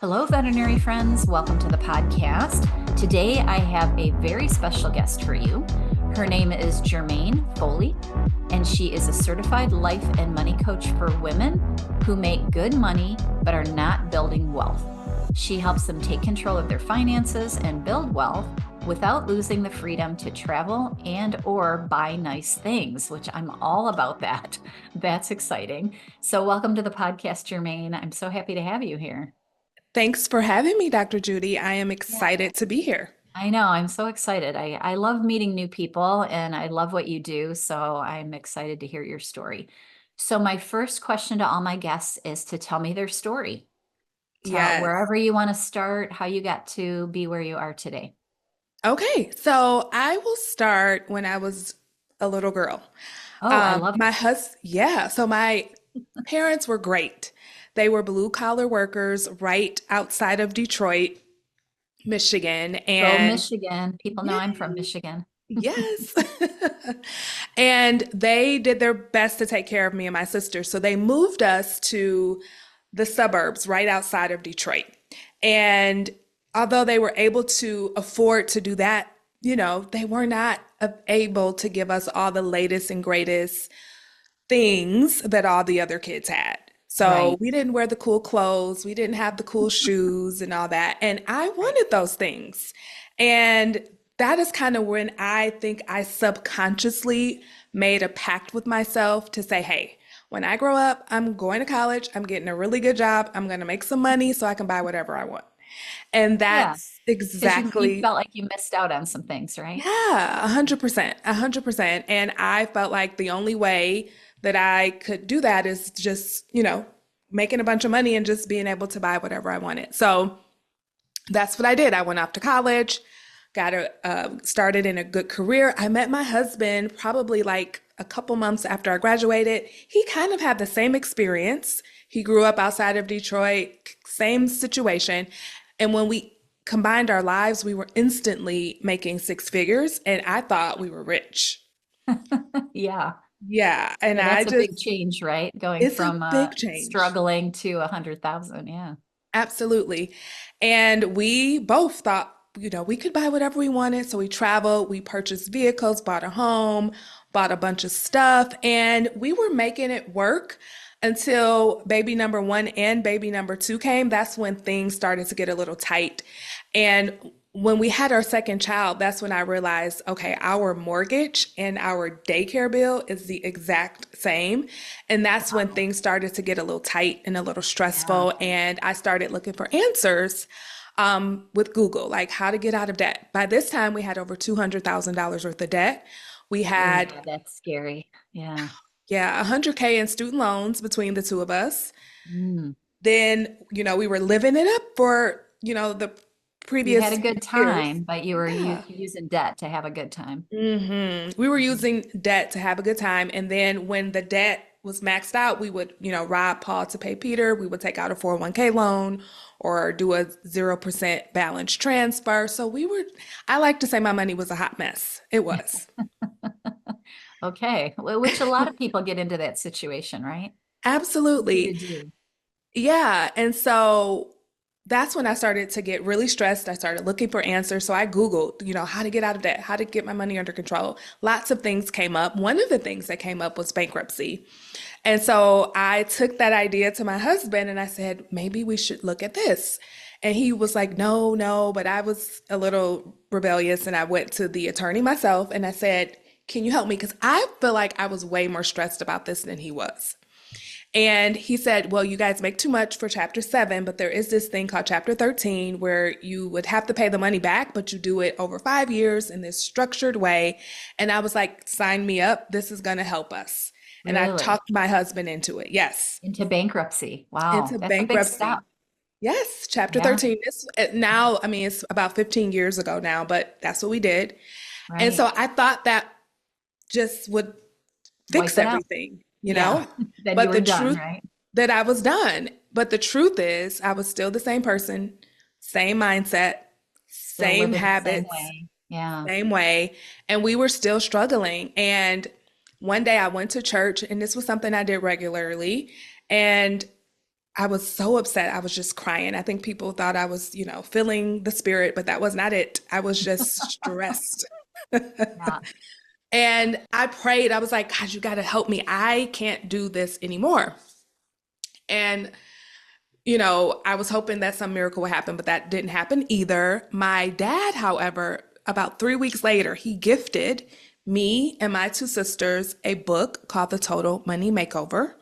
Hello, veterinary friends. Welcome to the podcast. Today, I have a very special guest for you. Her name is Germaine Foley, and she is a certified life and money coach for women who make good money but are not building wealth. She helps them take control of their finances and build wealth without losing the freedom to travel and or buy nice things, which I'm all about that. That's exciting. So welcome to the podcast, Germaine. I'm so happy to have you here. Thanks for having me, Dr. Judy. I am Yeah. excited to be here. I know, I'm so excited. I love meeting new people and I love what you do. So I'm excited to hear your story. So my first question to all my guests is to tell me their story. Tell Yes. wherever you want to start, how you got to be where you are today. Okay, so I will start when I was a little girl. Oh, I love My husband, yeah, so my parents were great. They were blue collar workers right outside of Detroit, Michigan, Go and Michigan. People know I'm from yay, Michigan. yes. And they did their best to take care of me and my sister. So they moved us to the suburbs right outside of Detroit. And although they were able to afford to do that, they were not able to give us all the latest and greatest things that all the other kids had. So Right. we didn't wear the cool clothes, we didn't have the cool shoes and all that. And I Right. wanted those things. And that is kind of when I think I subconsciously made a pact with myself to say, hey, when I grow up, I'm going to college, I'm getting a really good job, I'm going to make some money so I can buy whatever I want. And Yeah. that's Because you exactly, felt like you missed out on some things, right? yeah, 100%, 100%. And I felt like the only way that I could do that is just, making a bunch of money and just being able to buy whatever I wanted. So that's what I did. I went off to college, started in a good career. I met my husband probably like a couple months after I graduated. He kind of had the same experience. He grew up outside of Detroit, same situation. And when we combined our lives, we were instantly making six figures, and I thought we were rich. Yeah. Yeah, and Yeah, I that's a just, big change, right? Going it's a from big change. struggling to 100,000. Yeah. Absolutely. And we both thought, we could buy whatever we wanted. So we traveled, we purchased vehicles, bought a home, bought a bunch of stuff, and we were making it work until baby number one and baby number two came. That's when things started to get a little tight. And when we had our second child, that's when I realized, okay, our mortgage and our daycare bill is the exact same. And that's when Wow. things started to get a little tight and a little Yeah. stressful. And I started looking for answers with Google, like how to get out of debt. By this time, we had over $200,000 worth of debt. We had, Yeah, that's scary. Yeah. yeah, 100K in student loans between the two of us. Mm. Then, we were living it up for, the You had a previous good years. time, but you were Yeah. using debt to have a good time. We were Mhm. using debt to have a good time. And then when the debt was maxed out, we would, rob Paul to pay Peter. We would take out a 401k loan or do a 0% balance transfer. So I like to say my money was a hot mess. It was. Okay. Which a lot of people get into that situation, right? Easy to Absolutely. do. Yeah. And so that's when I started to get really stressed. I started looking for answers. So I Googled, how to get out of debt, how to get my money under control. Lots of things came up. One of the things that came up was bankruptcy. And so I took that idea to my husband and I said, maybe we should look at this. And he was like, no, no. But I was a little rebellious and I went to the attorney myself and I said, can you help me? Because I feel like I was way more stressed about this than he was. And he said, well, you guys make too much for chapter 7, but there is this thing called chapter 13 where you would have to pay the money back, but you do it over 5 years in this structured way. And I was like, sign me up. This is going to help us. And I Really? talked my husband into it. Yes, Into bankruptcy. Wow. into That's a big step. bankruptcy. Yes, chapter Yeah. 13. Now, I mean, it's about 15 years ago now, but that's what we did. And Right. so I thought that just would fix Wipe it out. everything, Yeah. Then you But were the done, truth right? that I was done. But the truth is, I was still the same person, same mindset, Still same living the same habits, way. Yeah. same way. And we were still struggling. And one day I went to church, and this was something I did regularly. And I was so upset. I was just crying. I think people thought I was, feeling the spirit, but that was not it. I was just stressed. Yeah. And I prayed. I was like, God, you got to help me. I can't do this anymore. And, I was hoping that some miracle would happen, but that didn't happen either. My dad, however, about 3 weeks later, he gifted me and my two sisters a book called The Total Money Makeover.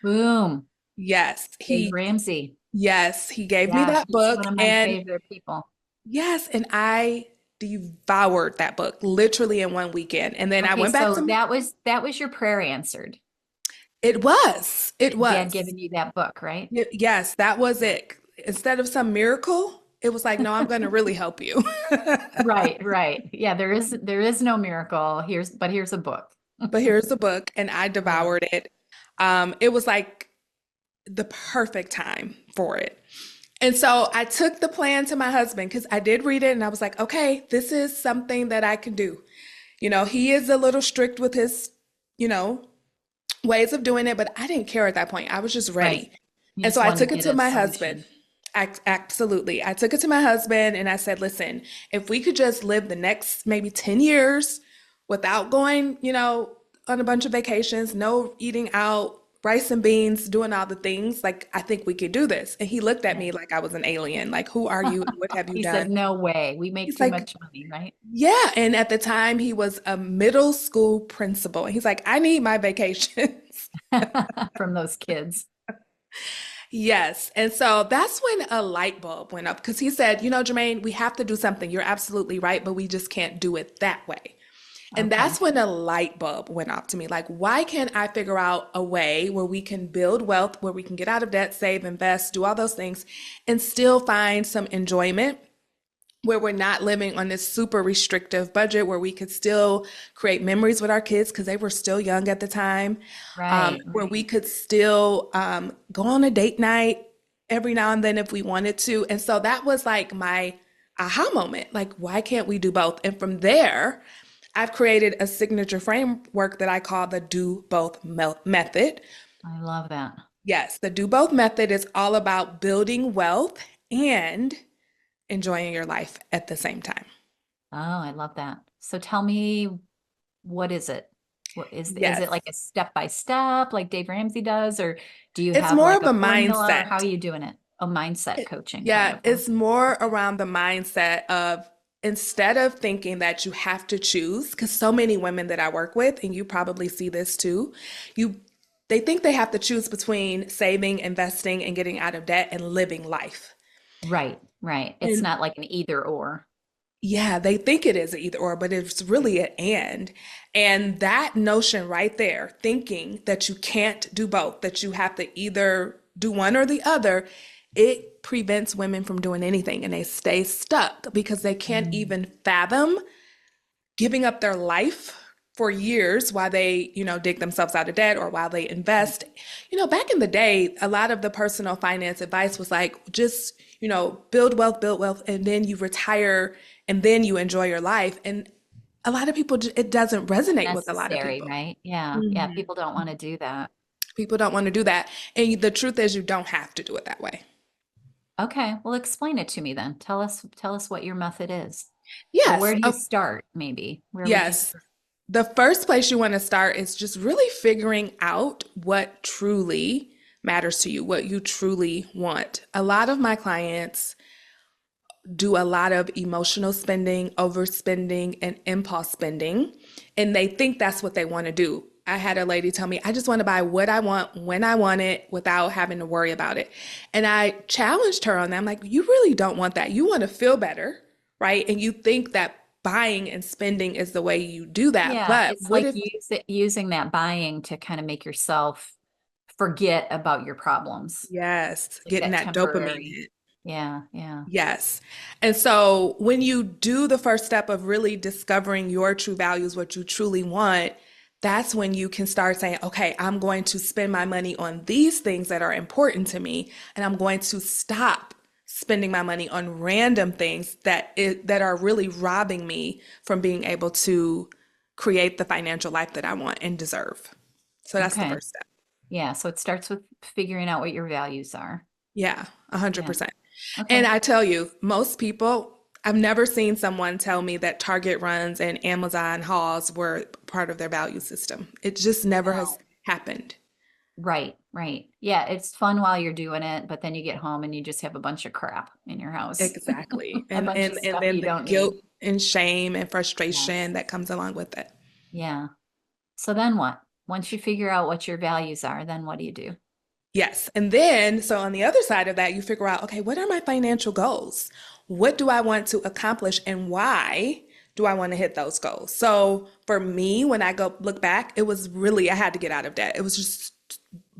Boom. Yes, Dave he Ramsey. yes, he gave me Yeah, that he's book one of my and favorite people. yes, and I devoured that book literally in one weekend. And then I Okay, went back so to that was your prayer answered. it was. It Dad was. giving you that book, right? Yes, that was it. Instead of some miracle, it was like, no, I'm going to really help you. Right, right. Yeah, there is no miracle. Here's a book. But here's the book, and I I love devoured it. It was like the perfect time for it. And so I took the plan to my husband because I did read it and I was like, okay, this is something that I can do. He is a little strict with his, you know, ways of doing it, but I didn't care at that point. I was just right. ready. You And so just I want to took it get to a my husband. solution. Absolutely. I took it to my husband and I said, listen, if we could just live the next maybe 10 years without going, on a bunch of vacations, no eating out, rice and beans, doing all the things, like, I think we could do this. And he looked at Right. me like I was an alien, like, who are you and what have you He done? said, "No way. We make He's too like, much money, right?" yeah. And at the time, he was a middle school principal. And he's like, I need my vacations. From those kids. Yes. And so that's when a light bulb went up because he said, Jermaine, we have to do something. You're absolutely right, but we just can't do it that way. And Okay. that's when a light bulb went off to me. Like, why can't I figure out a way where we can build wealth, where we can get out of debt, save, invest, do all those things, and still find some enjoyment? Where we're not living on this super restrictive budget, where we could still create memories with our kids because they were still young at the time, Right, where right. we could still go on a date night every now and then if we wanted to. And so that was like my aha moment. Like, why can't we do both? And from there, I've created a signature framework that I call the do both method. I love that. Yes, the do both method is all about building wealth and enjoying your life at the same time. Oh, I love that. So tell me, what is it? What is it Yes. like a step by step like Dave Ramsey does, or do you It's have more like of a a formula, or how are mindset. you doing it? A mindset It- coaching kind yeah, of, huh? it's more around the mindset of instead of thinking that you have to choose, because so many women that I work with, and you probably see this too, you they think they have to choose between saving, investing, and getting out of debt and living life. Right, right. It's And not like an either or. yeah, they think it is an either or, but it's really an and. And that notion right there, thinking that you can't do both, that you have to either do one or the other, it prevents women from doing anything and they stay stuck because they can't Mm. even fathom giving up their life for years while they, dig themselves out of debt or while they Right. invest. Back in the day, a lot of the personal finance advice was like, just, build wealth, and then you retire and then you enjoy your life. And a lot of people, it doesn't resonate with a lot of Necessary, people. right? Yeah, yeah. Mhm. People don't want to do that. People don't want to do that. And the truth is, you don't have to do it that way. Okay, well, explain it to me then. Tell us what your method is. Or Yes. where do you Oh, start, maybe? Where would you yes. start? The first place you want to start is just really figuring out what truly matters to you, what you truly want. A lot of my clients do a lot of emotional spending, overspending, and impulse spending, and they think that's what they want to do. I had a lady tell me, I just want to buy what I want when I want it without having to worry about it. And I challenged her on that. I'm like, you really don't want that. You want to feel better, right? And you think that buying and spending is the way you do that. Yeah, But it's what like if, using that buying to kind of make yourself forget about your problems. yes, Like getting that that dopamine temporary. hit? Yeah, yeah. Yes. And so when you do the first step of really discovering your true values, what you truly want, that's when you can start saying, okay, I'm going to spend my money on these things that are important to me, and I'm going to stop spending my money on random things that are really robbing me from being able to create the financial life that I want and deserve. So that's the Okay. first step. Yeah, so it starts with figuring out what your values are. Yeah, Yeah. 100%. And Okay. I tell you, most people, I've never seen someone tell me that Target runs and Amazon hauls were part of their value system. It just never has No. happened. Right, right. Yeah, it's fun while you're doing it, but then you get home and you just have a bunch of crap in your house. Exactly. A And bunch and of and stuff then you the don't guilt need. and shame and frustration Yes. that comes along with it. Yeah. So then what? Once you figure out what your values are, then what do you do? Yes. And then, so on the other side of that, you figure out, okay, what are my financial goals? What do I want to accomplish and why do I want to hit those goals? So for me, when I go look back, it was really, I had to get out of debt. It was just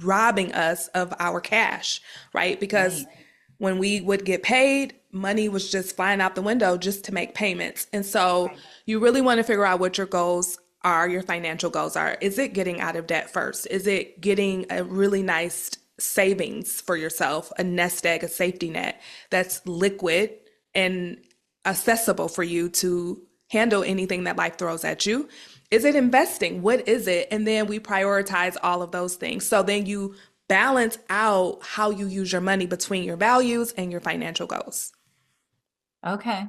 robbing us of our cash, right? Because Right. when we would get paid, money was just flying out the window just to make payments. And so Right. you really want to figure out what your goals are, your financial goals are. Is it getting out of debt first? Is it getting a really nice savings for yourself, a nest egg, a safety net that's liquid and accessible for you to handle anything that life throws at you? Is it investing? What is it? And then we prioritize all of those things. So then you balance out how you use your money between your values and your financial goals. Okay.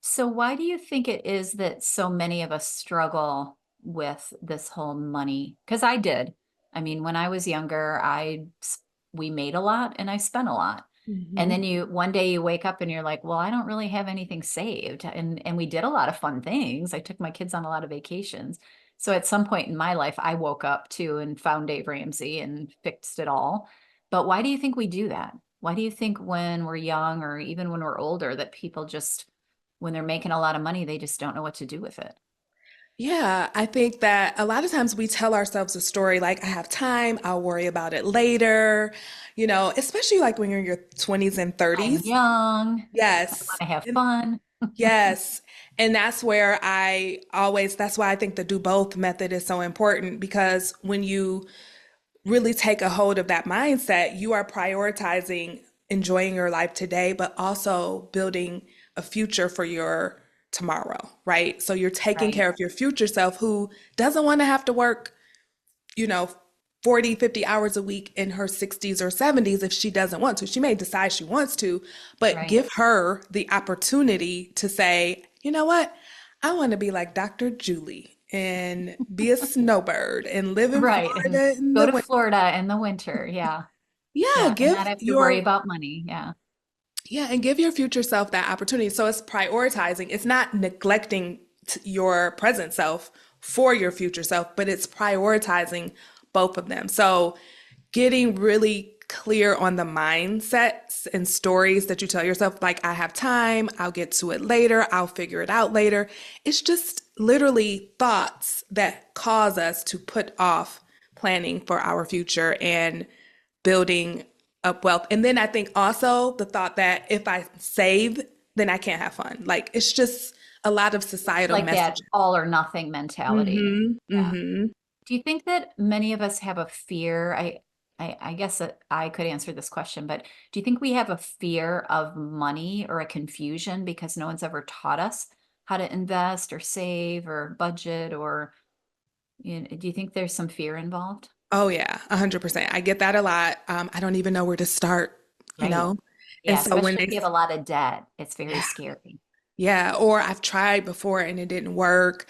So why do you think it is that so many of us struggle with this whole money? Because I did. I mean, when I was younger, we made a lot and I spent a lot. And Hmm. then you one day you wake up and you're like, well, I don't really have anything saved. And we did a lot of fun things. I took my kids on a lot of vacations. So at some point in my life, I woke up too and found Dave Ramsey and fixed it all. But why do you think we do that? Why do you think when we're young or even when we're older that people just when they're making a lot of money, they just don't know what to do with it? Yeah, I think that a lot of times we tell ourselves a story like, I have time, I'll worry about it later, especially like when you're in your 20s and I'm 30s. young. I want Yes. to have And fun. yes. And that's where that's why I think the do both method is so important because when you really take a hold of that mindset, you are prioritizing enjoying your life today, but also building a future for your tomorrow, right? So you're taking Right. care of your future self who doesn't want to have to work, you know, 40, 50 hours a week in her 60s or 70s if she doesn't want to. She may decide she wants to, but Right. give her the opportunity to say, you know what? I want to be like Dr. Julie and be a snowbird and live in Right. And Florida in go the to winter. Florida in the winter. Yeah. Yeah, Yeah. And not have to worry about money. Yeah. and give your future self that opportunity. So it's prioritizing. It's not neglecting your present self for your future self, but it's prioritizing both of them. So getting really clear on the mindsets and stories that you tell yourself, like, I have time, I'll get to it later, I'll figure it out later. It's just literally thoughts that cause us to put off planning for our future and building up wealth. And then I think also the thought that if I save, then I can't have fun. Like it's just a lot of societal Like that messages. all or nothing mentality. Mm-hmm. Yeah. Mm-hmm. Do you think that many of us have a fear? I guess that I could answer this question, but do you think we have a fear of money or a confusion because no one's ever taught us how to invest or save or budget or do you think there's some fear involved? Oh yeah, 100%. I get that a lot. I don't even know where to start, you Right. know? And Yeah, so when especially they, if you have a lot of debt, it's very yeah, scary. yeah, or I've tried before and it didn't work.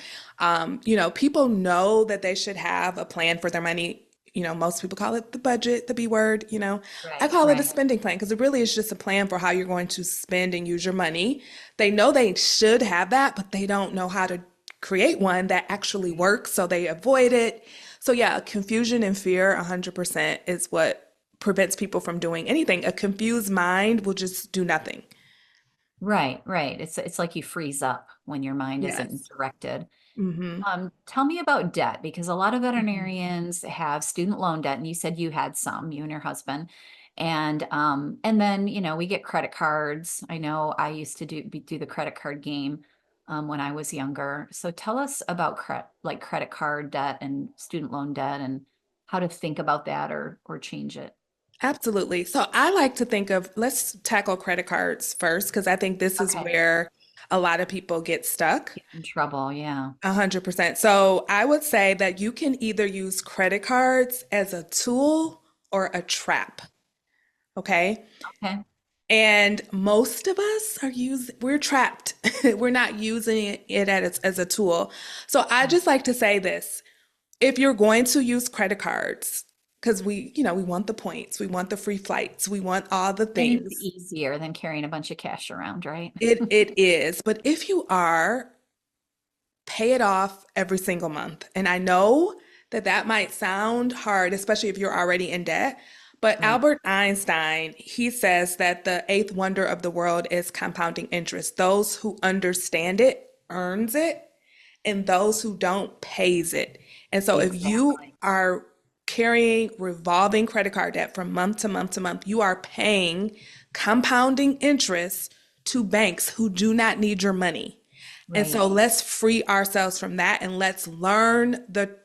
People know that they should have a plan for their money. Most people call it the budget, the B word, I Right, call it a right. spending plan because it really is just a plan for how you're going to spend and use your money. They know they should have that, but they don't know how to create one that actually works, so they avoid it. So yeah, confusion and fear 100% is what prevents people from doing anything. A confused mind will just do nothing. Right, right. It's like you freeze up when your mind isn't Yes. directed. Hmm. Tell me about debt because a lot of veterinarians have student loan debt, and you said you had some, you and your husband. And then, we get credit cards. I know I used to do the credit card game when I was younger. So tell us about credit card debt and student loan debt and how to think about that or change it. Absolutely. So I like to think of, let's tackle credit cards first, because I think this is Okay. where a lot of people get stuck. Get in trouble. Yeah. 100%. So I would say that you can either use credit cards as a tool or a trap. Okay. Okay. And most of us we're trapped. We're not using it as a tool. So I just like to say this. If you're going to use credit cards, because we want the points, we want the free flights, we want all the And it's things. easier than carrying a bunch of cash around, right? It is. But if you are, pay it off every single month. And I know that that might sound hard, especially if you're already in debt. But Right. Albert Einstein, he says that the eighth wonder of the world is compounding interest. Those who understand it earns it, and those who don't pays it. And so if you Exactly. are carrying revolving credit card debt from month to month to month, you are paying compounding interest to banks who do not need your money. And Right. so let's free ourselves from that and let's learn the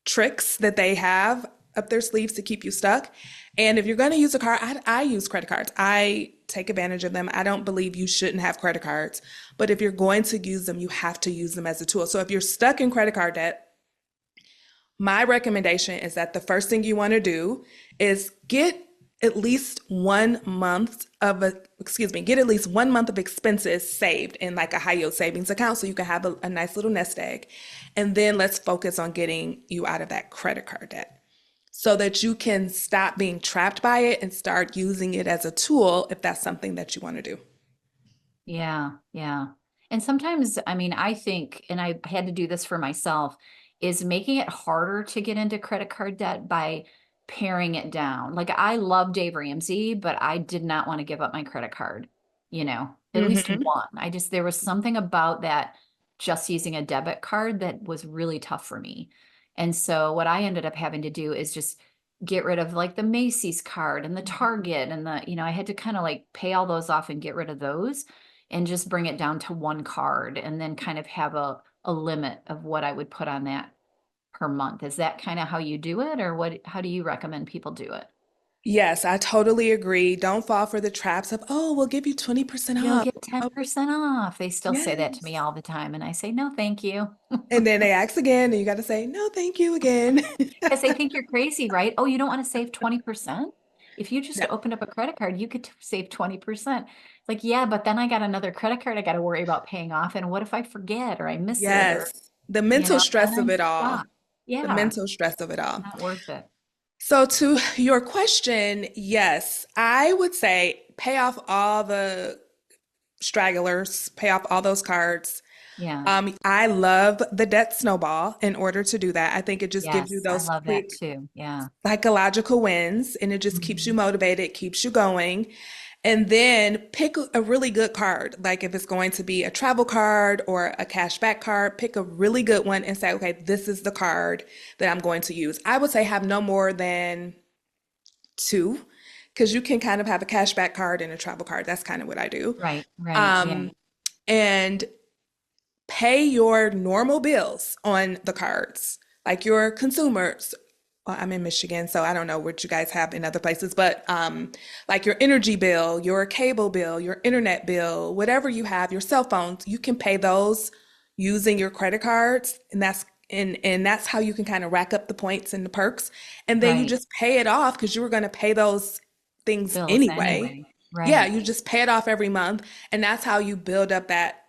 tricks that they have up their sleeves to keep you stuck. And if you're going to use a card, I use credit cards. I take advantage of them. I don't believe you shouldn't have credit cards. But if you're going to use them, you have to use them as a tool. So if you're stuck in credit card debt, my recommendation is that the first thing you want to do is get at least 1 month of expenses saved in like a high yield savings account so you can have a nice little nest egg. And then let's focus on getting you out of that credit card debt so that you can stop being trapped by it and start using it as a tool if that's something that you want to do. Yeah, yeah. And sometimes, I mean, I think, and I had to do this for myself, is making it harder to get into credit card debt by paring it down. Like I love Dave Ramsey, but I did not want to give up my credit card, at least Hmm. one. There was something about that just using a debit card that was really tough for me. And so what I ended up having to do is just get rid of like the Macy's card and the Target and I had to kind of like pay all those off and get rid of those and just bring it down to one card and then kind of have a limit of what I would put on that per month. Is that kind of how you do it, or how do you recommend people do it? Yes, I totally agree. Don't fall for the traps of, oh, we'll give you 20% You'll off. get Oh, 10% off. They still say that to me yes. all the time. And I say, no, thank you. And then they ask again, and you got to say, no, thank you again. Because they think you're crazy, right? Oh, you don't want to save 20%? If you just No. opened up a credit card, you could save 20%. It's like, yeah, but then I got another credit card I got to worry about paying off. And what if I forget or I miss it or, Yes. The mental then stress of I'm it all. stuck. The Yeah, mental stress of it all. not worth it. So, to your question, yes, I would say pay off all the stragglers, pay off all those cards. Yeah. I love the debt snowball in order to do that. I think it just gives you Yes, I those love that quick too. Yeah. psychological wins and it just keeps you Mhm. motivated, keeps you going. And then pick a really good card. Like if it's going to be a travel card or a cashback card, pick a really good one and say, okay, this is the card that I'm going to use. I would say have no more than two because you can kind of have a cashback card and a travel card. That's kind of what I do. Right, right. Yeah. Um, and pay your normal bills on the cards, like your consumers. Well, I'm in Michigan, so I don't know what you guys have in other places, but like your energy bill, your cable bill, your internet bill, whatever you have, your cell phones, you can pay those using your credit cards, and that's how you can kind of rack up the points and the perks, and then you Right. just pay it off because you were going to pay those things Bills anyway. anyway. Yeah, Right. you just pay it off every month, and that's how you build up that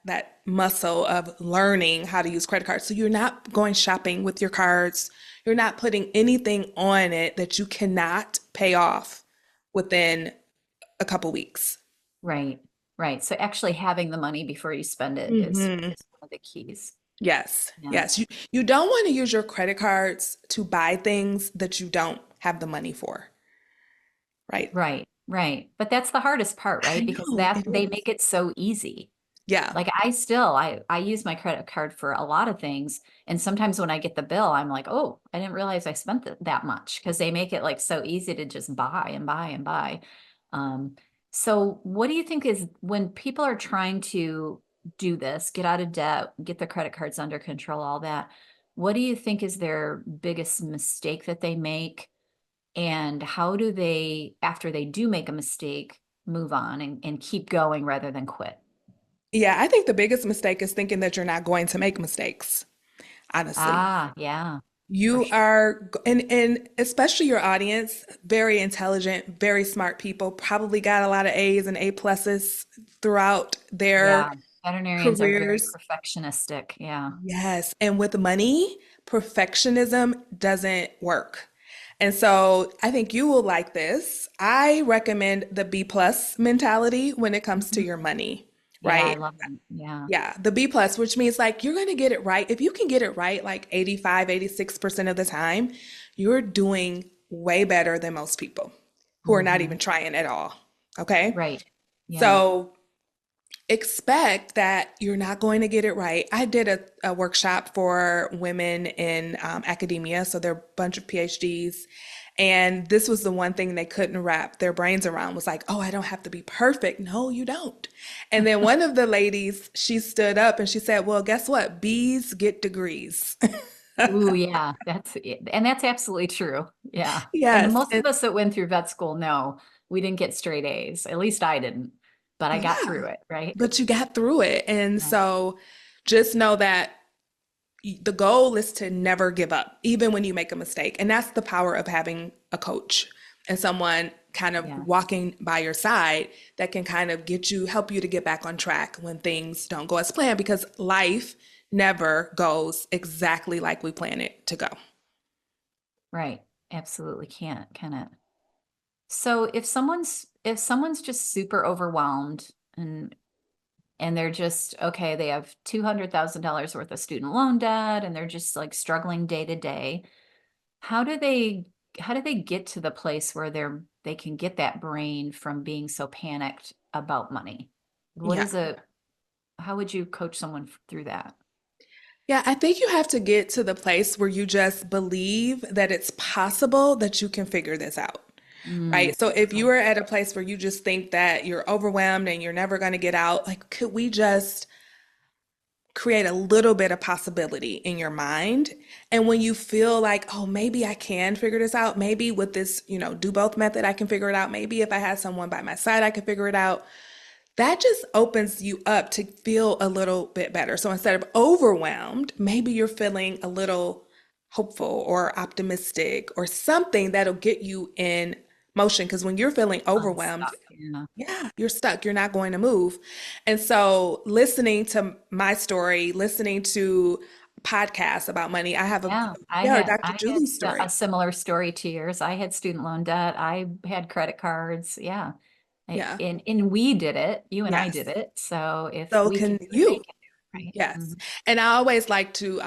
muscle of learning how to use credit cards. So you're not going shopping with your cards. You're not putting anything on it that you cannot pay off within a couple weeks. Right. Right. So actually having the money before you spend it Hmm. is one of the keys. Yes, Yeah. yes. You don't want to use your credit cards to buy things that you don't have the money for, right? Right. Right. But that's the hardest part, I right? Because know that it they is. make it so easy. Yeah. Like I use my credit card for a lot of things. And sometimes when I get the bill, I'm like, oh, I didn't realize I spent that much because they make it like so easy to just buy and buy and buy. Um, so what do you think is when people are trying to do this, get out of debt, get their credit cards under control, all that, what do you think is their biggest mistake that they make? And how do they, after they do make a mistake, move on and keep going rather than quit? Yeah, I think the biggest mistake is thinking that you're not going to make mistakes, honestly. Ah, yeah, for You sure. are, and especially your audience, very intelligent, very smart people, probably got a lot of A's and A pluses throughout their Yeah. Veterinarians are very careers. perfectionistic. Yeah. Yes. And with money, perfectionism doesn't work. And so I think you will like this. I recommend the B plus mentality when it comes to Mhm. your money, Yeah, I right? love it. Yeah. Yeah, the B plus, which means like you're going to get it right. If you can get it right like 85, 86% of the time, you're doing way better than most people who are not Hmm. even trying at all. Okay. Right. Yeah. So expect that you're not going to get it right. I did a workshop for women in academia, so they're a bunch of PhDs, and this was the one thing they couldn't wrap their brains around was like, oh, I don't have to be perfect. No, you don't. And then one of the ladies, she stood up and she said, well, guess what? Bees get degrees. Ooh, yeah. That's it. And that's absolutely true. Yeah. And the Yes. most of us that went through vet school know we didn't get straight A's. At least I didn't, but I got Yeah, through it, right? but you got through it. And Yeah. so just know that the goal is to never give up, even when you make a mistake. And that's the power of having a coach and someone kind of Yes. walking by your side that can kind of get you, help you to get back on track when things don't go as planned, because life never goes exactly like we plan it to go. Right. Absolutely can't, can it? So if someone's just super overwhelmed and they're just okay, they have $200,000 worth of student loan debt and they're just like struggling day to day. How do they how do they get to the place where they can get that brain from being so panicked about money? What Yeah. is a how would you coach someone through that? Yeah, I think you have to get to the place where you just believe that it's possible that you can figure this out. Mm, Right. So if you right. are at a place where you just think that you're overwhelmed and you're never going to get out, like, could we just create a little bit of possibility in your mind? And when you feel like, oh, maybe I can figure this out, maybe with this, do both method, I can figure it out. Maybe if I had someone by my side, I could figure it out. That just opens you up to feel a little bit better. So instead of overwhelmed, maybe you're feeling a little hopeful or optimistic or something that'll get you in motion. Because when you're feeling overwhelmed, Unstuck. Yeah. yeah, you're stuck. You're not going to move. And so listening to my story, listening to podcasts about money, I have Yeah, yeah, Dr. I had Julie's a story. similar story to yours. I had student loan debt. I had credit cards. Yeah. Yeah. And we did it. You and I did Yes. it. So if So we can can do it, they you. can do it, right? Yes. Mhm. And I always like to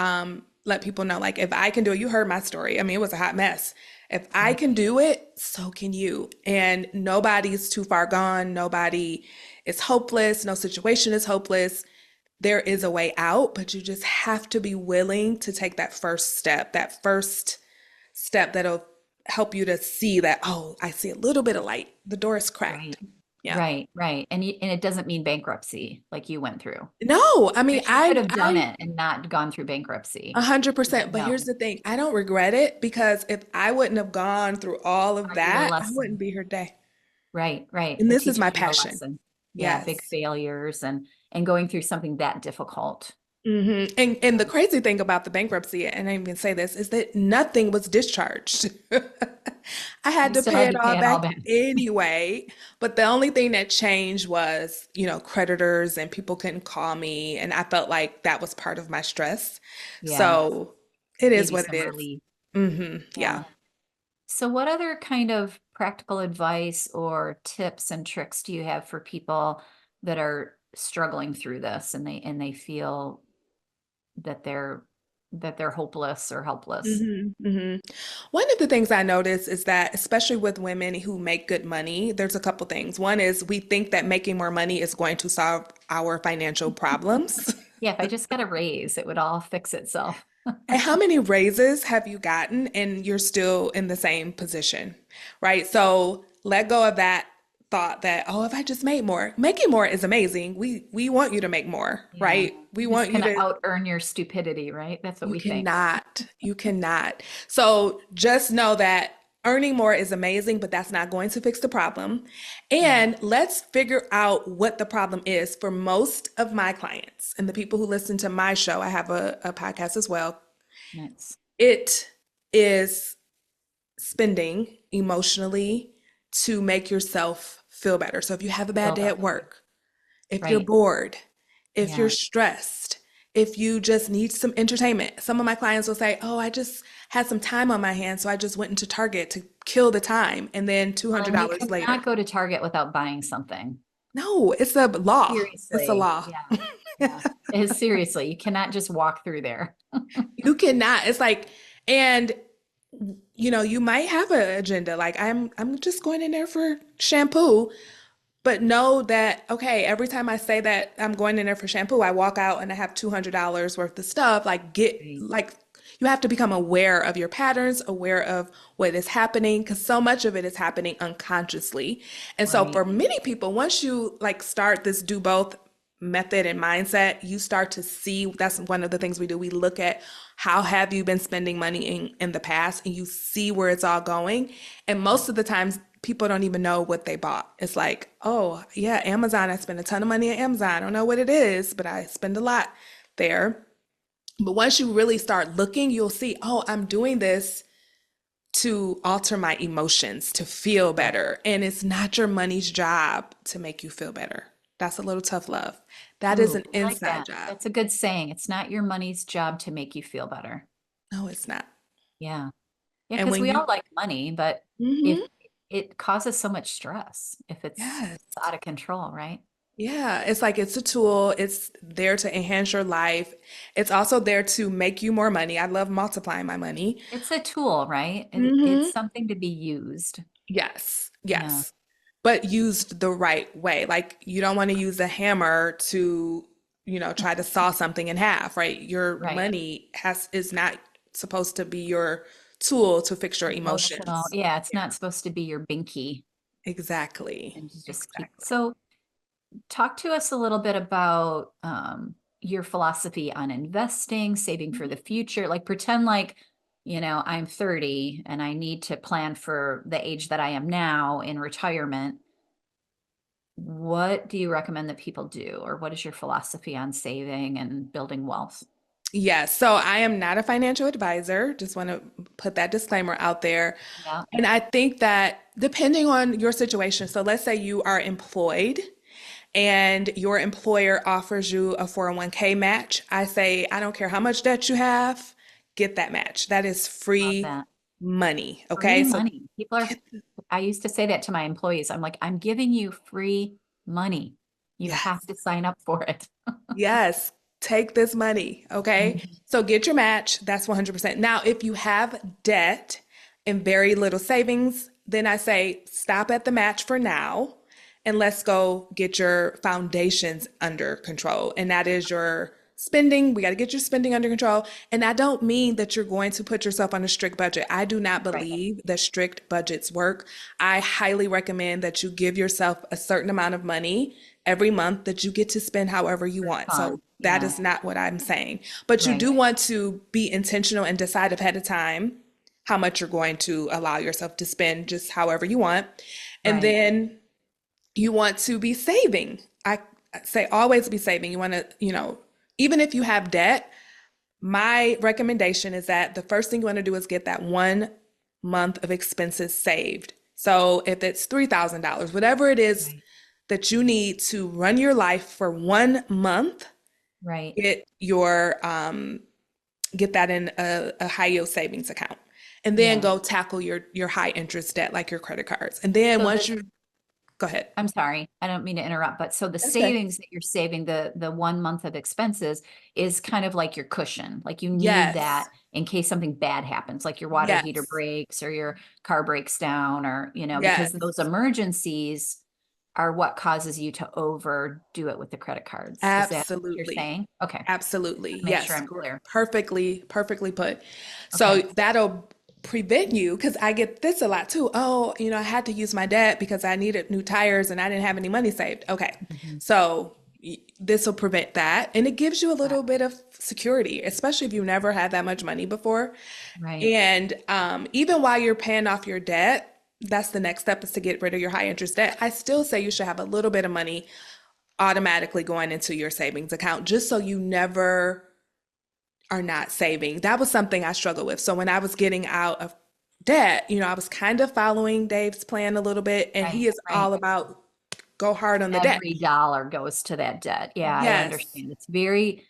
let people know, like, if I can do it, you heard my story. I mean, it was a hot mess. If I Right. can do it, so can you. And nobody's too far gone. Nobody is hopeless. No situation is hopeless. There is a way out, but you just have to be willing to take that first step that'll help you to see that, oh, I see a little bit of light. The door is cracked. Right. Yeah. Right. Right. And it doesn't mean bankruptcy like you went through. No, I mean, Right. You could have done it and not gone through bankruptcy. 100%. But here's No. the thing. I don't regret it because if I wouldn't have gone through all of Taught you a that, I wouldn't lesson. be here today. Right. Right. And It this is my teaches you a passion. lesson. Yeah. Big Yes. failures and going through something that difficult. And the crazy thing about the bankruptcy, and I didn't even say this, is that nothing was discharged. I had You to still pay had it to all pay it all back back. anyway. But the only thing that changed was, creditors and people couldn't call me. And I felt like that was part of my stress. Yeah. So it Gave is you what it some is. relief. Yeah. Yeah. So, what other kind of practical advice or tips and tricks do you have for people that are struggling through this and they feel that they're hopeless or helpless? One of the things I notice is that, especially with women who make good money, there's a couple things. One is we think that making more money is going to solve our financial problems. Yeah, if I just got a raise, it would all fix itself. And how many raises have you gotten and you're still in the same position, right? So let go of that thought that, oh, if I just made more. Making more is amazing. We want you to make more, Yeah. right? We You're just want you gonna to. out earn your stupidity, right? That's what You we think. cannot. You cannot. So just know that earning more is amazing, but that's not going to fix the problem. Yeah. And let's figure out what the problem is for most of my clients and the people who listen to my show. I have a podcast as well. It's It is spending emotionally to make yourself feel better. So if you have a bad feel day at better. work, if you're Right. bored, if you're Yeah. stressed, if you just need some entertainment. Some of my clients will say, "Oh, I just had some time on my hands, so I just went into Target to kill the time." And then Well, and you $200 later. cannot go to Target without buying something. No, it's a law. It's a Seriously. law. Yeah. Yeah. It is seriously. You cannot just walk through there. You cannot. It's like, and you might have an agenda. Like I'm just going in there for shampoo. But know that, okay, every time I say that I'm going in there for shampoo, I walk out and I have $200 worth of stuff. Right. You have to become aware of your patterns, aware of what is happening, because so much of it is happening unconsciously. And so Right. for many people, once you like start this do both method and mindset, you start to see that's one of the things we do. We look at how have you been spending money in the past and you see where it's all going. And most of the times people don't even know what they bought. It's like, oh yeah, Amazon, I spend a ton of money at Amazon. I don't know what it is, but I spend a lot there. But once you really start looking, you'll see, oh, I'm doing this to alter my emotions, to feel Right. better. And it's not your money's job to make you feel better. That's a little tough love. That is Ooh, an I like inside that. job. That's a good saying. It's not your money's job to make you feel better. No, it's not. Yeah. Yeah, And because when we you, all like money, but if hmm it causes so much stress if it's yes. out of control, right? Yeah, it's like it's a tool. It's there to enhance your life. It's also there to make you more money. I love multiplying my money. It's a tool, right? It's hmm something to be used. Yes, Yeah. yes. But used the right way. Like you don't want to use a hammer to, try to saw something in half, right? Your Right. money is not supposed to be your tool to fix your Emotional. emotions. Yeah, it's Yeah, not supposed to be your binky exactly. and to just keep. Exactly. So talk to us a little bit about your philosophy on investing, saving for the future. Like pretend like, I'm 30 and I need to plan for the age that I am now in retirement. What do you recommend that people do, or what is your philosophy on saving and building wealth? Yes. So I am not a financial advisor. Just want to put that disclaimer out there. Yeah. And I think that depending on your situation, so let's say you are employed and your employer offers you a 401k match. I say, I don't care how much debt you have, get that match. That is Love free that. money. Free Okay. So money. People are, get, I used to say that to my employees. I'm like, I'm giving you free money. You have yes. to sign up for it. Yes, take this money, okay? Mhm. So get your match, that's 100%. Now, if you have debt and very little savings, then I say stop at the match for now and let's go get your foundations under control. And that is your spending. We got to get your spending under control. And I don't mean that you're going to put yourself on a strict budget. I do not Right. believe that strict budgets work. I highly recommend that you give yourself a certain amount of money every month that you get to spend however you For want. So fun. that Yeah. is not what I'm saying. But you Right. do want to be intentional and decide ahead of time how much you're going to allow yourself to spend just however you want. And Right. then you want to be saving. I say always be saving. You want to, even if you have debt, my recommendation is that the first thing you want to do is get that 1 month of expenses saved. So if it's $3,000, whatever it is Right. that you need to run your life for 1 month, Right. get get that in a high yield savings account. And then Yeah. go tackle your high interest debt like your credit cards. And then So once the you go ahead. I'm sorry, I don't mean to interrupt, but so the Okay. savings that you're saving, the 1 month of expenses is kind of like your cushion. Like you need that Yes. in case something bad happens, like your water heater Yes. breaks or your car breaks down or, because Yes. those emergencies are what causes you to overdo it with the credit cards. Is that what you're Absolutely. saying? Okay. Absolutely. Make sure Yes. I'm clear. Perfectly, perfectly put. So Okay. that'll prevent you, because I get this a lot too. Oh, I had to use my debt because I needed new tires and I didn't have any money saved. Okay. Mhm. So this will prevent that. And it gives you a Right. little bit of security, especially if you've never had that much money before. Right. And even while you're paying off your debt, that's the next step is to get rid of your high interest debt. I still say you should have a little bit of money automatically going into your savings account just so you never are not saving. That was something I struggled with. So when I was getting out of debt, I was kind of following Dave's plan a little bit, and Right. he is Right. all about go hard on the debt. Every dollar goes to that debt. Yeah, I Yes. understand. It's very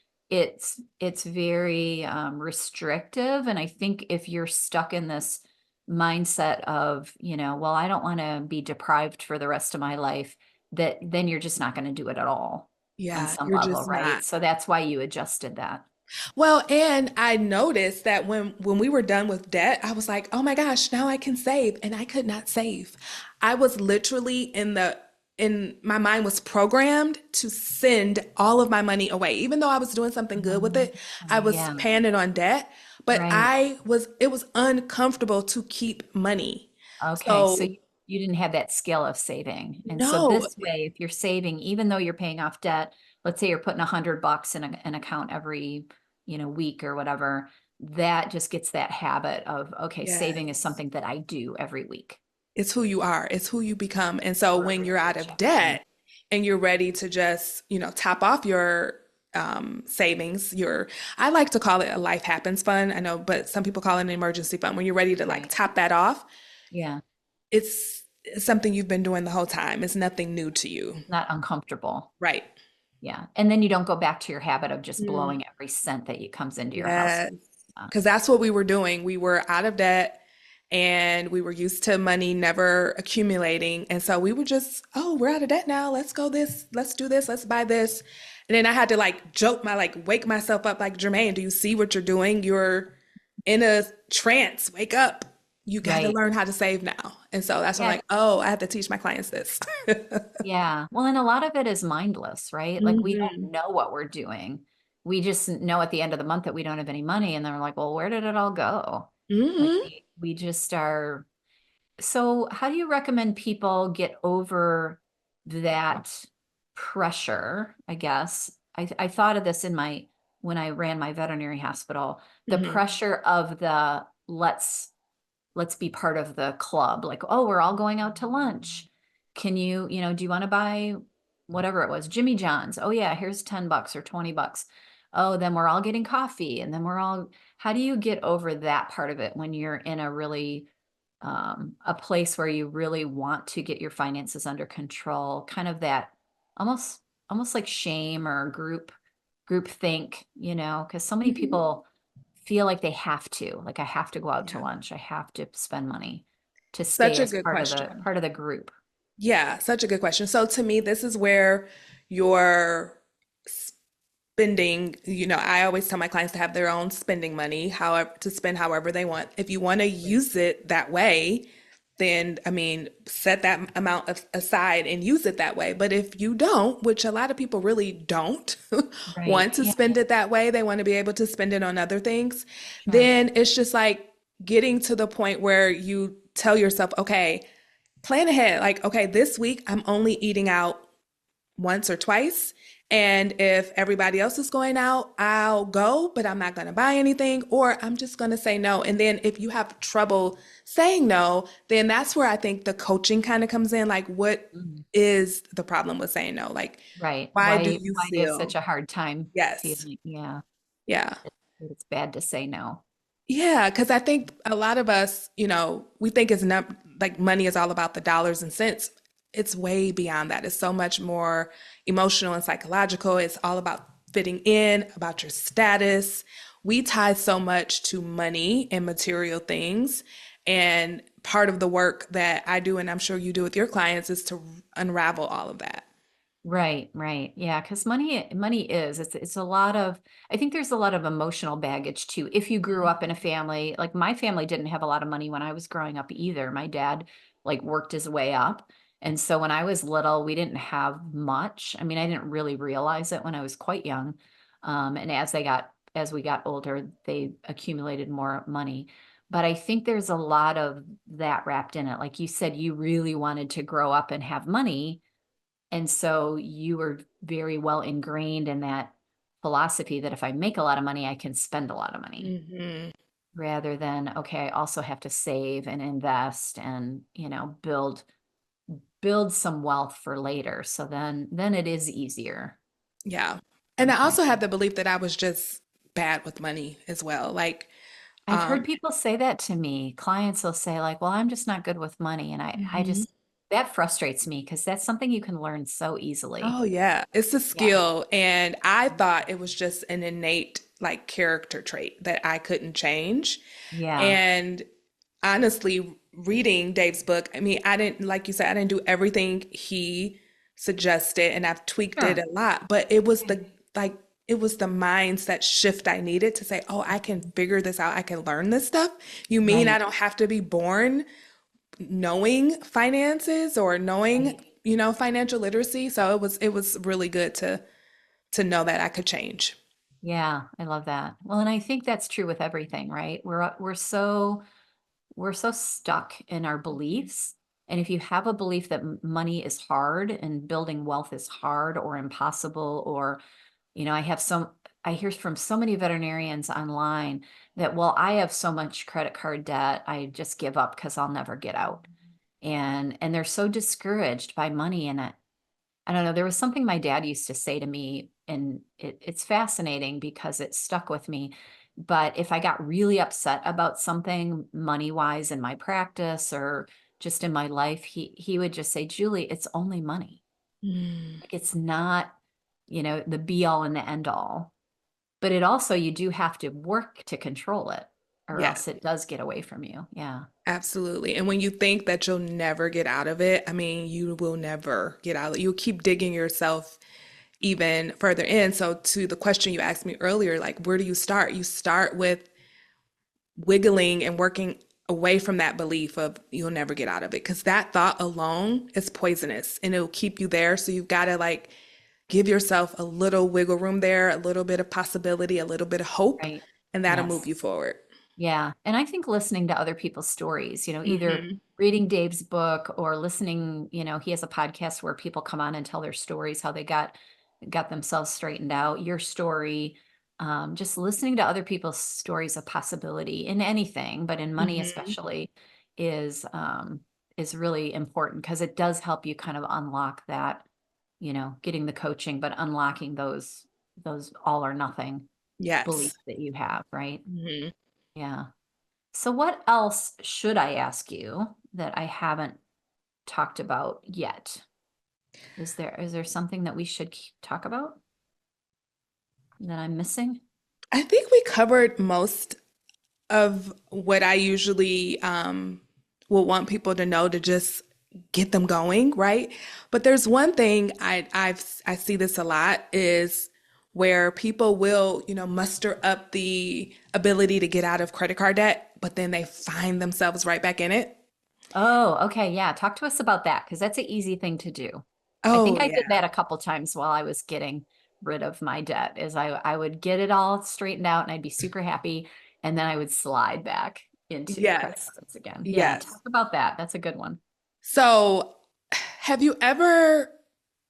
restrictive. And I think if you're stuck in this mindset of, well, I don't want to be deprived for the rest of my life, that then you're just not going to do it at all on Yeah, some you're level, just right? not. So that's why you adjusted that. Well, and I noticed that when we were done with debt, I was like, "Oh my gosh, now I can save." And I could not save. I was literally in my mind was programmed to send all of my money away. Even though I was doing something good with Mhm. it, I was Yeah, paying it on debt, but right. it was uncomfortable to keep money. Okay, so So, you didn't have that skill of saving. And so no, this way, if you're saving, even though you're paying off debt, let's say you're putting $100 in an account every, week or whatever, that just gets that habit of, okay, saving is yes. something that I do every week. It's who you are. It's who you become. And so when you're out of Check-in. debt and you're ready to just, top off your savings, I like to call it a life happens fund. I know, but some people call it an emergency fund. When you're ready to like Right. top that off, Yeah. it's something you've been doing the whole time. It's nothing new to you. Not uncomfortable. Right. Yeah. And then you don't go back to your habit of just Mm, blowing every cent that comes into your house. yes. Because that's what we were doing. We were out of debt and we were used to money never accumulating. And so we were just, oh, we're out of debt now. Let's go this, let's do this, let's buy this. And then I had to like wake myself up like, Jermaine, do you see what you're doing? You're in a trance. Wake up. You got to Right. learn how to save now. And so that's when I'm Yeah. like, oh, I have to teach my clients this. Yeah. Well, and a lot of it is mindless, right? Like we Hmm. don't know what we're doing. We just know at the end of the month that we don't have any money. And then we're like, well, where did it all go? Like Hmm. we just are. So how do you recommend people get over that pressure, I guess? I thought of this when I ran my veterinary hospital, the Hmm. pressure of the let's be part of the club. Like, oh, we're all going out to lunch. Can do you want to buy whatever it was, Jimmy John's? Oh yeah, here's $10 or $20. Oh, then we're all getting coffee. And then how do you get over that part of it when you're in a place where you really want to get your finances under control, kind of that almost almost like shame or group think, because so many Hmm. people feel like they have to, like I have to go out to Yeah. lunch, I have to spend money to stay Such a as good question. part of the group. Yeah, such a good question. So to me, this is where your spending, I always tell my clients to have their own spending money, however, to spend however they want. If you want to use it that way, then I mean, set that amount aside and use it that way. But if you don't, which a lot of people really don't Right. want to Yeah, spend it that way, they want to be able to spend it on other things, sure. then it's just like getting to the point where you tell yourself, okay, plan ahead. Like, okay, this week I'm only eating out once or twice. And if everybody else is going out, I'll go, but I'm not going to buy anything, or I'm just going to say no. And then if you have trouble saying no, then that's where I think the coaching kind of comes in. Like, what Mhm. is the problem with saying no? Like, Right. why do you Why do you have feel? such a hard time Yes. feeling? Yeah, Yeah. it's bad to say no. Yeah, because I think a lot of us, we think it's not like money is all about the dollars and cents. It's way beyond that. It's so much more emotional and psychological. It's all about fitting in, about your status. We tie so much to money and material things. And part of the work that I do, and I'm sure you do with your clients, is to unravel all of that. Right, right. Yeah, because money is it's a lot of I think there's a lot of emotional baggage too. If you grew up in a family, like my family didn't have a lot of money when I was growing up either. My dad like worked his way up. And so when I was little, we didn't have much. I mean, I didn't really realize it when I was quite young. And as we got older, they accumulated more money. But I think there's a lot of that wrapped in it. Like you said, you really wanted to grow up and have money, And so you were very well ingrained in that philosophy that if I make a lot of money, I can spend a lot of money Hmm. rather than, okay, I also have to save and invest and, build some wealth for later. So then it is easier Yeah. And I sometimes. also have the belief that I was just bad with money as well. Like, I've heard um, people say that to me. Clients will say like, well, I'm just not good with money. And I mhm. just, that frustrates me because that's something you can learn so easily. Oh yeah, it's a Yeah. skill. And I thought it was just an innate like character trait that I couldn't change. Yeah. And honestly, reading Dave's book, I mean, I didn't, like you said, I didn't do everything he suggested and I've tweaked it Sure. a lot, but it was like, it was the mindset shift I needed to say, oh, I can figure this out. I can learn this stuff. You mean I Right. don't have to be born knowing finances or knowing, Right. financial literacy? So it was really good to know that I could change. Yeah, I love that. Well, and I think that's true with everything, right? We're so stuck in our beliefs. And if you have a belief that money is hard and building wealth is hard or impossible, or, I hear from so many veterinarians online that, well, I have so much credit card debt, I just give up because I'll never get out. And they're so discouraged by money. And I don't know, there was something my dad used to say to me, and it's fascinating because it stuck with me. But if I got really upset about something money wise in my practice or just in my life, he would just say, Julie, it's only money. Mm, Like it's not, the be all and the end all. But it also, you do have to work to control it, or yes. else it does get away from you. Yeah. Absolutely. And when you think that you'll never get out of it, I mean, you will never get out of it. You'll keep digging yourself even further in. So, to the question you asked me earlier, like, where do you start? You start with wiggling and working away from that belief of you'll never get out of it. Because that thought alone is poisonous and it'll keep you there. So, you've got to like give yourself a little wiggle room there, a little bit of possibility, a little bit of hope, Right. and that'll move Yes. you forward. Yeah. And I think listening to other people's stories, either Hmm. reading Dave's book or listening, he has a podcast where people come on and tell their stories, how they got themselves straightened out, your story, just listening to other people's stories of possibility in anything, but in money Hmm. especially, is really important because it does help you kind of unlock that, getting the coaching, but unlocking those all or nothing Yes. beliefs that you have, right? Hmm. Yeah. So what else should I ask you that I haven't talked about yet? Is there something that we should talk about that I'm missing? I think we covered most of what I usually will want people to know to just get them going, right? But there's one thing I see this a lot is where people will, muster up the ability to get out of credit card debt, but then they find themselves right back in it. Oh, okay. Yeah. Talk to us about that because that's an easy thing to do. I think Oh I did yeah. that a couple times while I was getting rid of my debt is I would get it all straightened out and I'd be super happy. And then I would slide back into credit Yes. cards again. Yeah. Yes. Talk about that. That's a good one. So, have you ever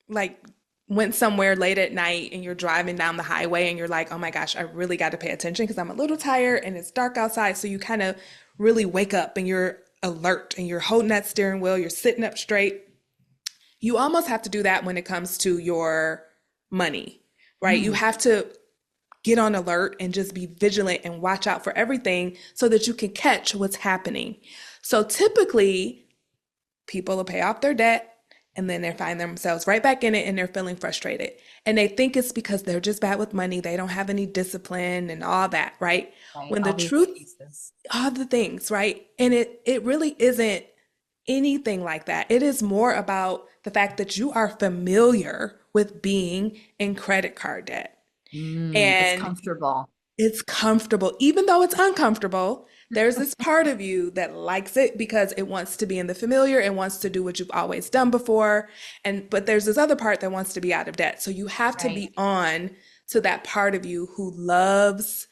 like went somewhere late at night and you're driving down the highway and you're like, oh my gosh, I really got to pay attention because I'm a little tired and it's dark outside. So you kind of really wake up and you're alert and you're holding that steering wheel, you're sitting up straight. You almost have to do that when it comes to your money, right? You Mm, have to get on alert and just be vigilant and watch out for everything so that you can catch what's happening. So typically, people will pay off their debt and then they find themselves right back in it and they're feeling frustrated. And they think it's because they're just bad with money, they don't have any discipline and all that, right? right. When the All the truth, excuses. all the things, right? And it really isn't anything like that. It is more about the fact that you are familiar with being in credit card debt. It's And comfortable. it's comfortable, even though it's uncomfortable. There's this part of you that likes it because it wants to be in the familiar and wants to do what you've always done before. And but there's this other part that wants to be out of debt. So you have to Right. be on to that part of you who loves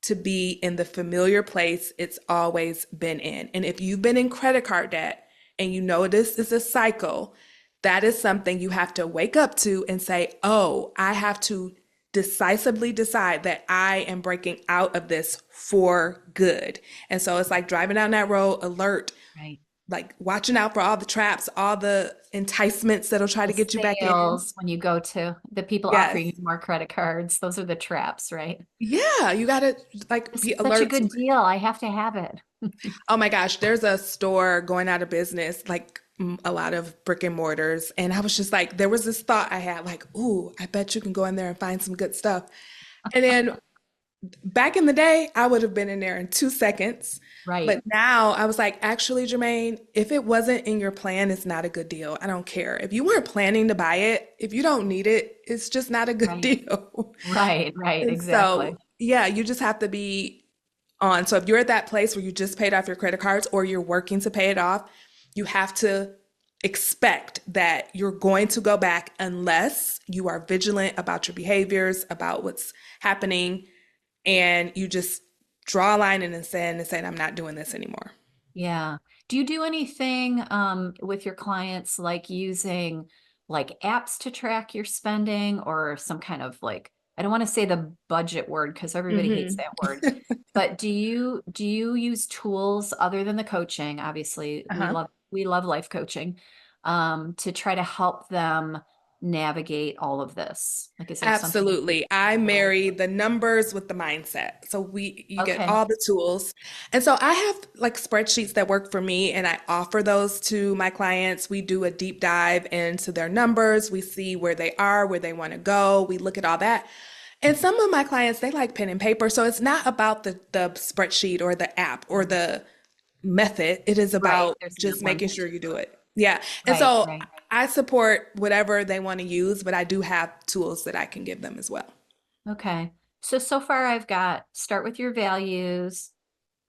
to be in the familiar place it's always been in. And if you've been in credit card debt and you know this is a cycle, that is something you have to wake up to and say, oh, I have to decisively decide that I am breaking out of this for good. And so it's like driving down that road, alert, Right. like watching out for all the traps, all the enticements that'll try The to get you back in. sales, when you go to the people offering you Yes. more credit cards, those are the traps, right? Yeah, you gotta like This be is such a alert. good deal. I have to have it. Oh my gosh, there's a store going out of business, like a lot of brick and mortars. And I was just like, there was this thought I had, like, ooh, I bet you can go in there and find some good stuff. And then back in the day, I would have been in there in 2 seconds. Right. But now I was like, actually, Jermaine, if it wasn't in your plan, it's not a good deal. I don't care. If you weren't planning to buy it, if you don't need it, it's just not a good Right. deal. Right. Right. And Exactly. so, yeah, you just have to be on. So if you're at that place where you just paid off your credit cards or you're working to pay it off, you have to expect that you're going to go back unless you are vigilant about your behaviors, about what's happening, and you just draw a line in the sand and say, I'm not doing this anymore. Yeah. Do you do anything with your clients like using like apps to track your spending or some kind of like, I don't want to say the budget word because everybody hates Hmm. that word, but do you use tools other than the coaching? Obviously, we Uh-huh. love life coaching, to try to help them navigate all of this. Like, is there something you Absolutely. I do? marry the numbers with the mindset. So you get Okay. all the tools. And so I have like spreadsheets that work for me and I offer those to my clients. We do a deep dive into their numbers. We see where they are, where they want to go. We look at all that. And some of my clients, they like pen and paper. So it's not about the spreadsheet or the app or the method. It is Right. about There's not just one making thing sure to you do do it. it. Yeah. And Right, so right. I support whatever they want to use, but I do have tools that I can give them as well. Okay. So far I've got start with your values.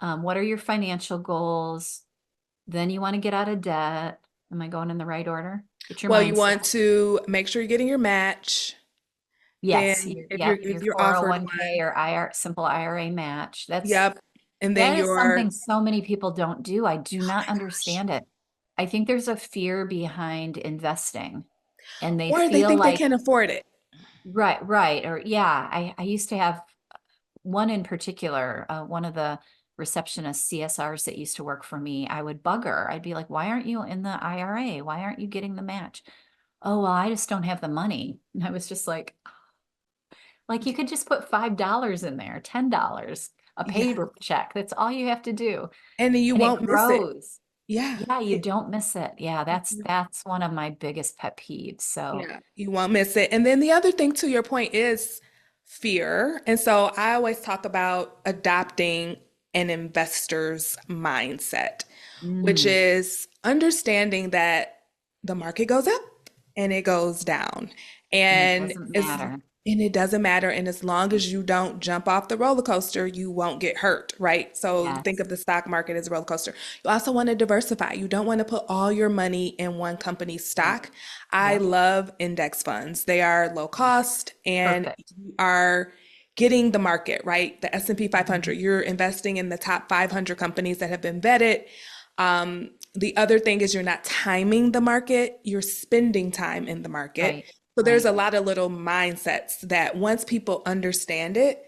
What are your financial goals? Then you want to get out of debt. Am I going in the right order? Get your Well, you mindset. want to make sure you're getting your match. Yes, Then your if you're offered 401k one, or IR, simple IRA match. yep. And then That is your something so many people don't do. I do oh not my gosh. understand it. I think there's a fear behind investing and they Or they feel think they like, can't afford it. right, right. Or yeah, I used to have one in particular, one of the receptionist CSRs that used to work for me, I would bug her. I'd be like, why aren't you in the IRA? Why aren't you getting the match? Oh, well, I just don't have the money. And I was just like you could just put $5 in there, $10, a Yeah. paid check. That's all you have to do. And then you And it won't miss it. grows. Yeah. Yeah, you don't miss it. Yeah, that's one of my biggest pet peeves. So, Yeah, you won't miss it. And then the other thing to your point is fear. And so I always talk about adopting an investor's mindset, which mm, is understanding that the market goes up and it goes down. and it And doesn't as matter. and it doesn't matter. And as long as you don't jump off the roller coaster, you won't get hurt, right? So you think Yes, of the stock market as a roller coaster. You also want to diversify. You don't want to put all your money in one company's right. stock. I Yep. love index funds. They are low cost and Perfect. you are getting the market, right? The S&P 500. Mhm. You're investing in the top 500 companies that have been vetted. The other thing is you're not timing the market, you're spending time in the market. Right, So there's right. a lot of little mindsets that once people understand it,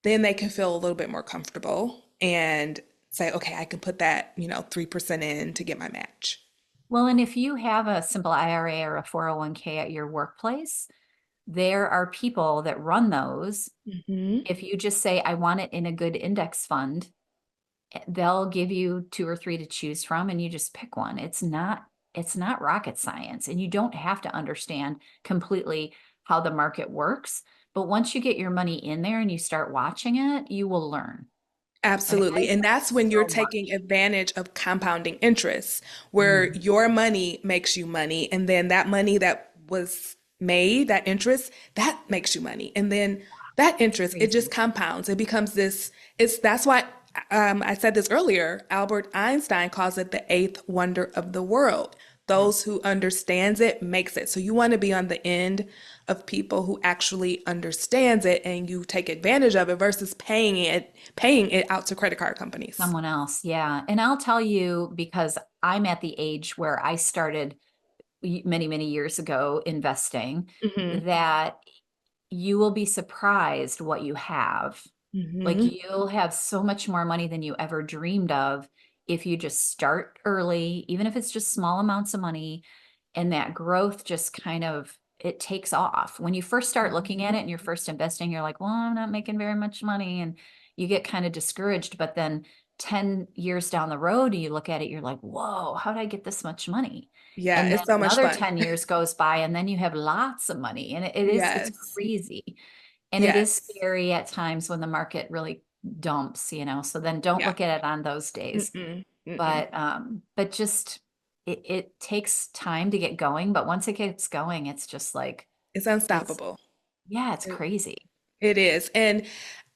then they can feel a little bit more comfortable and say, okay, I can put that, 3% in to get my match. Well, and if you have a simple IRA or a 401k at your workplace, there are people that run those. Hmm. If you just say, I want it in a good index fund, they'll give you two or three to choose from and you just pick one. It's not rocket science and you don't have to understand completely how the market works. But once you get your money in there and you start watching it, you will learn. Like Absolutely. I've And learned that's when you're so taking much. advantage of compounding interest, where Mm, your money makes you money. And then that money that was made, that interest, that makes you money. And then that interest, it just crazy. compounds. It becomes this, that's why I said this earlier. Albert Einstein calls it the eighth wonder of the world. Yeah. Those who understands it makes it. So you want to be on the end of people who actually understands it and you take advantage of it versus paying it out to credit card companies. Someone else. Yeah. And I'll tell you because I'm at the age where I started, many, many years ago investing, Hmm. that you will be surprised what you have. Like Hmm. you'll have so much more money than you ever dreamed of if you just start early, even if it's just small amounts of money, and that growth just kind of it takes off. When you first start looking at it and you're first investing, you're like, well, I'm not making very much money. And you get kind of discouraged. But then 10 years down the road, you look at it, you're like, whoa, how did I get this much money? Yeah, And then it's so much another fun. 10 years goes by, and then you have lots of money. And it's Yes. crazy. And it is Yes. scary at times when the market really dumps, so then don't Yeah. look at it on those days. Mm-mm. Mm-mm. But just it takes time to get going, but once it gets going, it's just like It's it's unstoppable. yeah, it's It, crazy. it is. And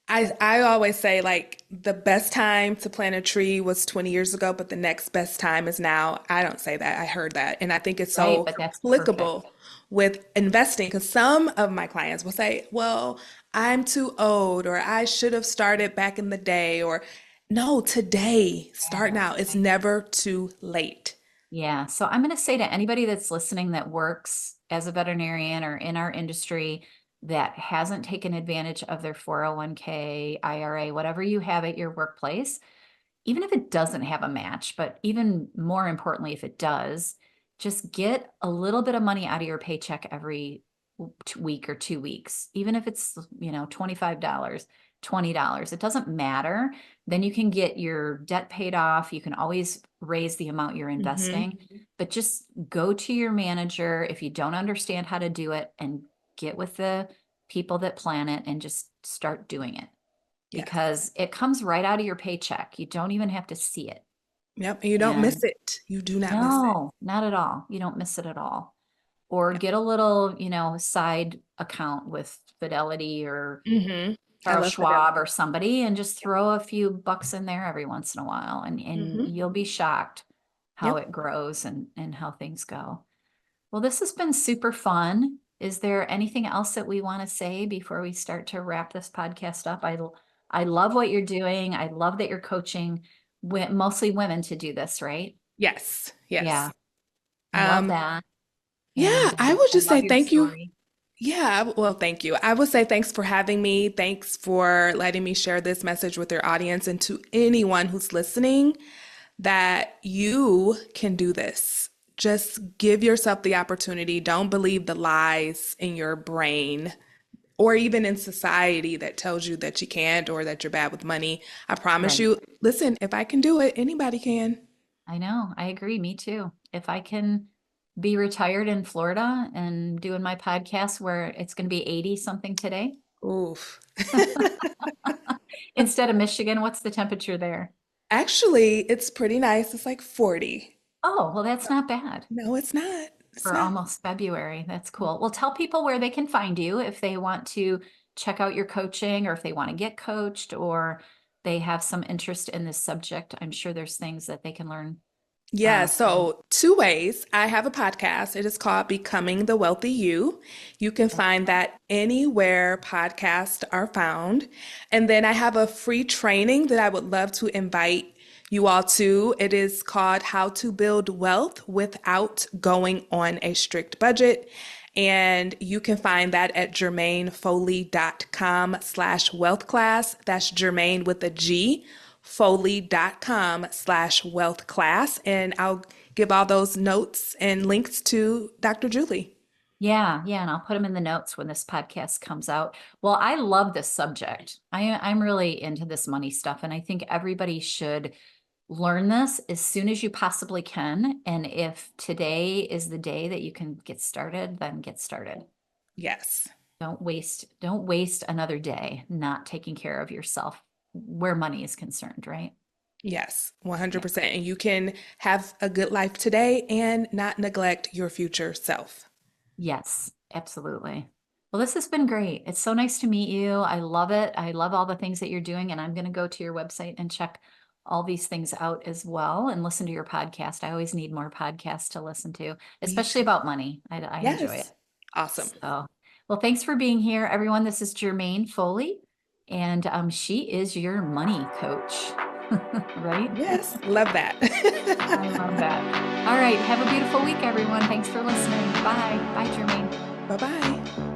I always say like the best time to plant a tree was 20 years ago, but the next best time is now. I don't say that. I heard that. And I think it's Right, so but that's perfect. applicable with investing because some of my clients will say, well, I'm too old, or I should have started back in the day, or no, today, start Yeah. now. It's never too late. Yeah. So I'm going to say to anybody that's listening that works as a veterinarian or in our industry that hasn't taken advantage of their 401k, IRA, whatever you have at your workplace, even if it doesn't have a match, but even more importantly, if it does, just get a little bit of money out of your paycheck every week or 2 weeks, even if it's, $25, $20, it doesn't matter. Then you can get your debt paid off. You can always raise the amount you're Hmm. investing, but just go to your manager if you don't understand how to do it and get with the people that plan it and just start doing it Yes. because it comes right out of your paycheck. You don't even have to see it. Yep. And you don't And miss it. You do not miss it. no, not at all. You don't miss it at all. Or Yeah. get a little, side account with Fidelity or Hmm. I Charles love Schwab Fidelity. or somebody and just throw a few bucks in there every once in a while and Hmm. you'll be shocked how Yep. it grows and how things go. Well, this has been super fun. Is there anything else that we want to say before we start to wrap this podcast up? I love what you're doing. I love that you're coaching mostly women to do this, right? Yes. Yeah, Yes. I love Um, that. yeah, And I would I just say love your thank you. story. Yeah, well, thank you. I would say thanks for having me. Thanks for letting me share this message with your audience and to anyone who's listening that you can do this. Just give yourself the opportunity. Don't believe the lies in your brain or even in society that tells you that you can't or that you're bad with money. I promise Right. you, listen, if I can do it, anybody can. I know. I agree. Me too. If I can be retired in Florida and doing my podcast where it's going to be 80 something today Oof. instead of Michigan, what's the temperature there? Actually, it's pretty nice. It's like 40. Oh, well, that's not bad. No, it's not. It's For not. almost February. That's cool. Well, tell people where they can find you if they want to check out your coaching or if they want to get coached or they have some interest in this subject. I'm sure there's things that they can learn Yeah, from. so two ways. I have a podcast. It is called Becoming the Wealthy You. You can find Excellent. that anywhere podcasts are found. And then I have a free training that I would love to invite you all to. It is called How to Build Wealth Without Going on a Strict Budget. And you can find that at germainefoley.com/wealth class. That's Germaine with a G foley.com/wealth class. And I'll give all those notes and links to Dr. Julie. Yeah, yeah, and I'll put them in the notes when this podcast comes out. Well, I love this subject. I'm really into this money stuff, and I think everybody should learn this as soon as you possibly can. And if today is the day that you can get started, then get started. Yes. Don't waste another day not taking care of yourself where money is concerned, right? Yes, Yeah. 100%. And you can have a good life today and not neglect your future self. Yes, absolutely. Well, this has been great. It's so nice to meet you. I love it. I love all the things that you're doing, and I'm going to go to your website and check all these things out as well and listen to your podcast. I always need more podcasts to listen to, Me especially too. about money. I enjoy it. Yes. Awesome. So, well, thanks for being here, everyone. This is Germaine Foley, and she is your money coach. Right? Yes, love that. I love that. All right. Have a beautiful week, everyone. Thanks for listening. Bye. Bye, Jermaine. Bye bye.